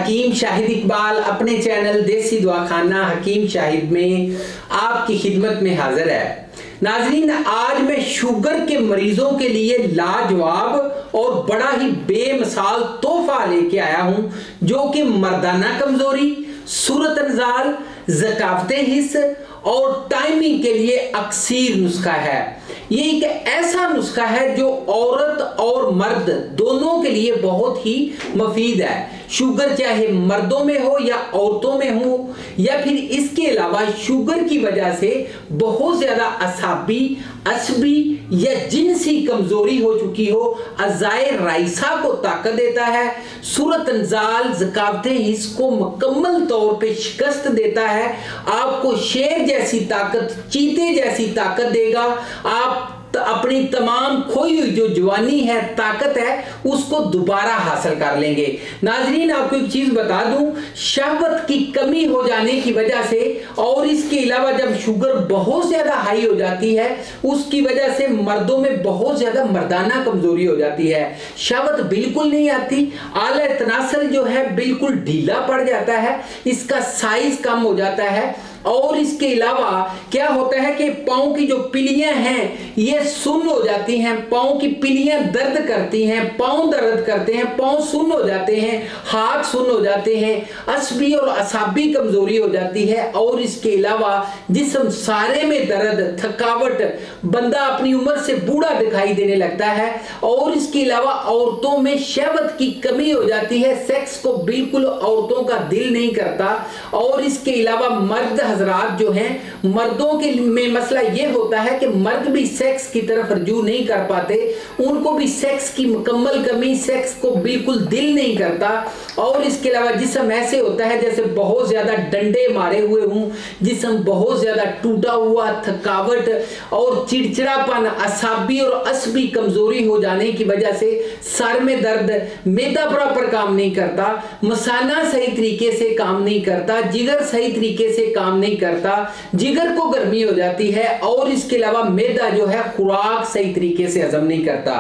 हकीम शाहिद इकबाल अपने चैनल देसी दवाखाना हकीम शाहिद में आपकी खिदमत में हाजिर है। नाजरीन, आज मैं शुगर के मरीजों के लिए लाजवाब और बड़ा ही बेमिसाल तोहफा लेके आया हूं, जो कि मर्दाना कमजोरी, सूरत अंजाल, ज़कावत हिस्स और टाइमिंग के लिए अक्सीर नुस्खा है। ये एक ऐसा नुस्खा है जो औरत और मर्द दोनों के लिए बहुत ही मुफीद है। शुगर चाहे मर्दों में हो या औरतों में हो, या फिर इसके अलावा शुगर की वजह से बहुत ज्यादा असाबी, असबी या जिनसी कमजोरी हो चुकी हो, अज़ाए राइसा को ताकत देता है, सूरत अंजाल, ज़कावत हिस्स को मुकम्मल तौर पे शिकस्त देता है, आपको शेर जैसी ताकत, चीते जैसी ताकत देगा। आप अपनी तमाम खोई हुई जो जवानी है, ताकत है, उसको दोबारा हासिल कर लेंगे। नाजरीन, आपको एक चीज बता दूं, शहवत की कमी हो जाने की वजह से और इसके अलावा जब शुगर बहुत ज्यादा हाई हो जाती है, उसकी वजह से मर्दों में बहुत ज्यादा मर्दाना कमजोरी हो जाती है। शहवत बिल्कुल नहीं आती, आला तनासल जो है बिल्कुल ढीला पड़ जाता है, इसका साइज कम हो जाता है, और इसके अलावा क्या होता है कि पांव की जो पिलियां हैं ये सुन्न हो जाती हैं, पांव की पिलियां दर्द करती हैं, पांव दर्द करते हैं, पांव सुन्न हो जाते हैं, हाथ सुन्न हो जाते हैं, असबी और असाबी कमजोरी हो जाती है, और इसके अलावा जिस्म सारे में दर्द, थकावट, बंदा अपनी उम्र से बूढ़ा दिखाई देने लगता है, और इसके अलावा औरतों में शहवत की कमी हो जाती है, सेक्स को बिल्कुल औरतों का दिल नहीं करता, और इसके अलावा मर्द हजरात जो हैं, मर्दों के में मसला ये होता है कि मर्द भी सेक्स की तरफ रजू नहीं कर पाते, उनको भी सेक्स की मुकम्मल कमी, सेक्स को बिल्कुल दिल नहीं करता, और इसके अलावा जिस्म ऐसे होता है जैसे बहुत ज्यादा डंडे मारे हुए हों, जिस्म बहुत ज्यादा टूटा हुआ, थकावट और चिड़चिड़ापन, असाबी और असबी कमजोरी हो जाने की वजह से सर में दर्द, मैदा प्रॉपर काम नहीं करता, मसाना सही तरीके से काम नहीं करता, जिगर सही तरीके से काम नहीं करता, जिगर को गर्मी हो जाती है, और इसके अलावा मैदा जो है खुराक सही तरीके से हजम नहीं करता।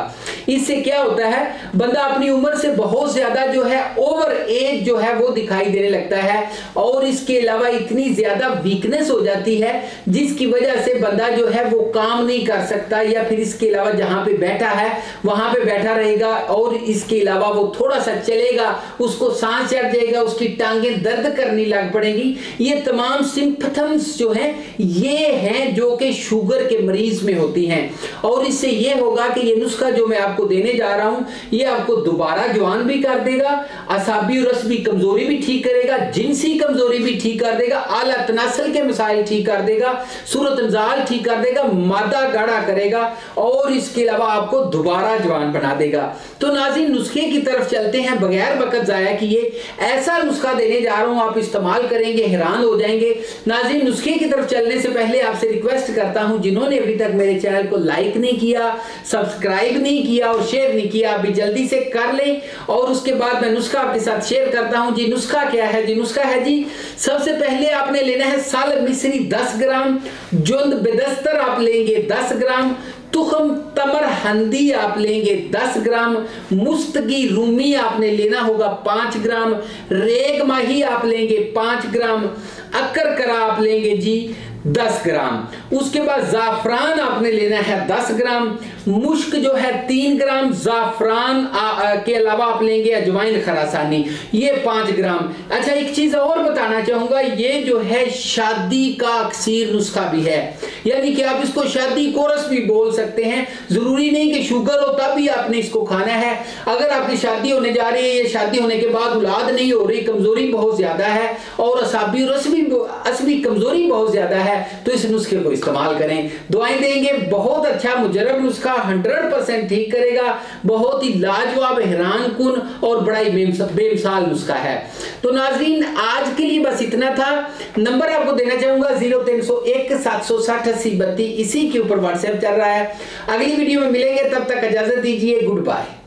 इससे क्या होता है, बंदा अपनी उम्र से बहुत ज्यादा जो है ओवर एज जो है वो दिखाई देने लगता है, और इसके अलावा इतनी ज्यादा वीकनेस हो जाती है जिसकी वजह से बंदा जो है वो काम नहीं कर सकता, या फिर इसके अलावा जहां पे बैठा है वहां पे बैठा रहेगा, और इसके अलावा वो थोड़ा सा चलेगा उसको सांस चढ़ जाएगा, उसकी टांगें दर्द करने लग पड़ेंगी। ये तमाम सिम्पटम्स जो हैं ये हैं जो कि शुगर के मरीज में होती हैं, और इससे ये होगा कि ये नुस्खा जो मैं आपको देने जा रहा हूं ये आपको दोबारा जवान भी कर देगा, असाबी और असबी कमजोरी भी ठीक करेगा, जिनसी कमजोरी भी ठीक कर देगा, आला तनासल के मसाइल ठीक कर देगा, सूरत अंजाल ठीक कर देगा, मादा गाढ़ा करेगा, और इसके अलावा आपको दोबारा जवान बना देगा। तो नाज़रीन, नुस्खे की तरफ चलते हैं बगैर वक्त जाया किए। ऐसा नुस्खा देने जा रहा हूं, आप इस्तेमाल करेंगे हैरान हो जाएंगे। नाज़रीन, नुस्खे की तरफ चलने से पहले आपसे रिक्वेस्ट करता हूं, जिन्होंने अभी तक मेरे चैनल को लाइक नहीं किया, सब्सक्राइब नहीं किया और शेयर नहीं किया, अभी जल्दी से कर लें, और उसके बाद मैं नुस्खा आपके साथ शेयर करता हूं। जी नुस्खा क्या है? जी नुस्खा है जी, सबसे पहले आपने लेना है साल मिश्री 10 ग्राम, जुंद बेदस्तर आप लेंगे 10 ग्राम, तुखम तमर हंदी आप लेंगे 10 ग्राम, मुस्तगी रूमी आपने लेना होगा 5 ग्राम, रेग माही आप लेंगे 5 ग्राम, अक्कर करा आप लेंगे जी 10 ग्राम। उसके बाद जाफरान आपने लेना है 10 ग्राम, मुश्क जो है 3 ग्राम, जाफरान के अलावा आप लेंगे अजवाइन खरासानी, ये 5 ग्राम। अच्छा, एक चीज और बताना चाहूंगा, ये जो है शादी का अक्सीर नुस्खा भी है, यानी कि आप इसको शादी कोरस भी बोल सकते हैं। जरूरी नहीं कि शुगर हो तभी आपने इसको खाना है। अगर आपकी शादी होने जा रही है या शादी होने के बाद औलाद नहीं हो रही, कमजोरी बहुत ज्यादा है और असाबी और असबी कमजोरी बहुत ज्यादा है, तो इस नुस्खे को इस्तेमाल करें, दुआएं देंगे। बहुत अच्छा मुजरब नुस्खा, 100% ठीक करेगा, बहुत ही लाजवाब, हैरान कुन और बड़ा ही बेमिसाल नुस्खा है। तो नाजरीन, आज के लिए बस इतना था। नंबर आपको देना चाहूंगा 0301 760 80 32, इसी के ऊपर व्हाट्सएप चल रहा है। अगली वीडियो में मिलेंगे, तब तक इजाजत दीजिए, गुड बाय।